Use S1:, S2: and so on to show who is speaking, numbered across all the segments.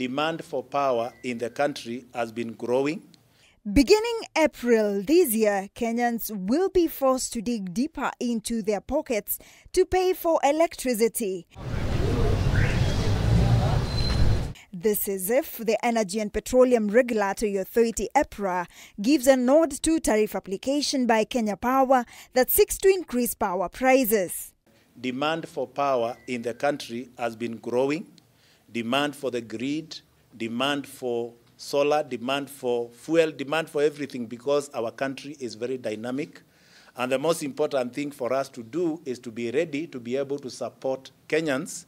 S1: demand for power in the country has been growing.
S2: Beginning April this year, Kenyans will be forced to dig deeper into their pockets to pay for electricity. This is if the Energy and Petroleum Regulatory Authority EPRA gives a nod to tariff application by Kenya Power that seeks to increase power prices.
S1: Demand for power in the country has been growing. Demand for the grid, demand for solar, demand for fuel, demand for everything, because our country is very dynamic. And the most important thing for us to do is to be ready to be able to support Kenyans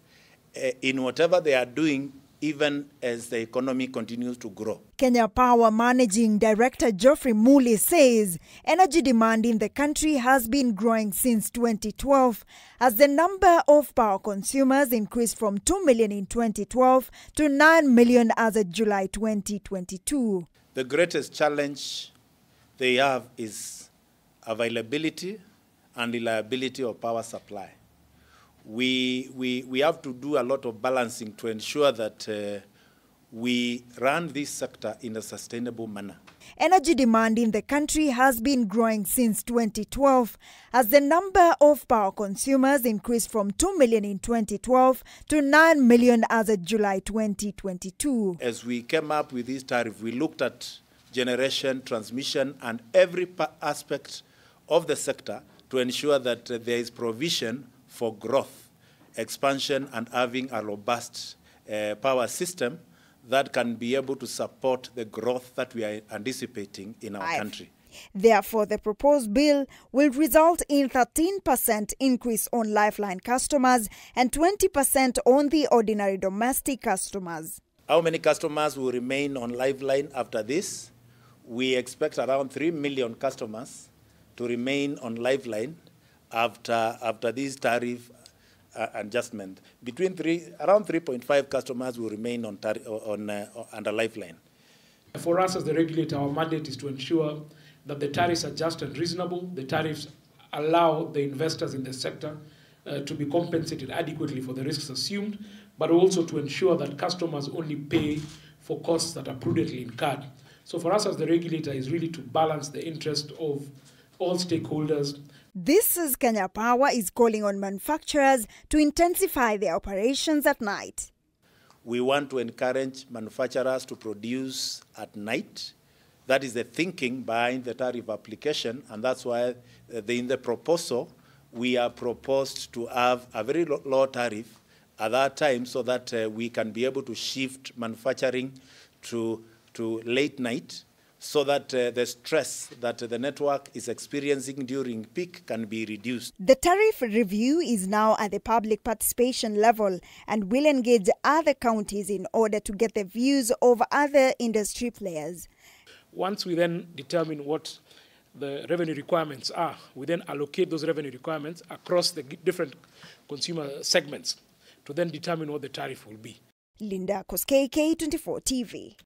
S1: in whatever they are doing, even as the economy continues to grow.
S2: Kenya Power Managing Director Geoffrey Muli says energy demand in the country has been growing since 2012 as the number of power consumers increased from 2 million in 2012 to 9 million as of July 2022.
S1: The greatest challenge they have is availability and reliability of power supply. We have to do a lot of balancing to ensure that we run this sector in a sustainable manner.
S2: Energy demand in the country has been growing since 2012 as the number of power consumers increased from 2 million in 2012 to 9 million as of July 2022.
S1: As we came up with this tariff, we looked at generation, transmission, and every aspect of the sector to ensure that there is provision for growth, expansion, and having a robust power system that can be able to support the growth that we are anticipating in our country.
S2: Therefore, the proposed bill will result in 13% increase on Lifeline customers and 20% on the ordinary domestic customers.
S1: How many customers will remain on Lifeline after this? We expect around 3 million customers to remain on Lifeline after this tariff adjustment. Around 3.5 customers will remain under Lifeline.
S3: For us as the regulator, our mandate is to ensure that the tariffs are just and reasonable. The tariffs allow the investors in the sector to be compensated adequately for the risks assumed, but also to ensure that customers only pay for costs that are prudently incurred. So for us as the regulator is really to balance the interest of all stakeholders.
S2: This is Kenya Power is calling on manufacturers to intensify their operations at night.
S1: We want to encourage manufacturers to produce at night. That is the thinking behind the tariff application, and that's why in the proposal we are proposed to have a very low tariff at that time so that we can be able to shift manufacturing to late night, so that the stress that the network is experiencing during peak can be reduced.
S2: The tariff review is now at the public participation level and will engage other counties in order to get the views of other industry players.
S3: Once we then determine what the revenue requirements are, we then allocate those revenue requirements across the different consumer segments to then determine what the tariff will be.
S2: Linda Koskei, K24 TV.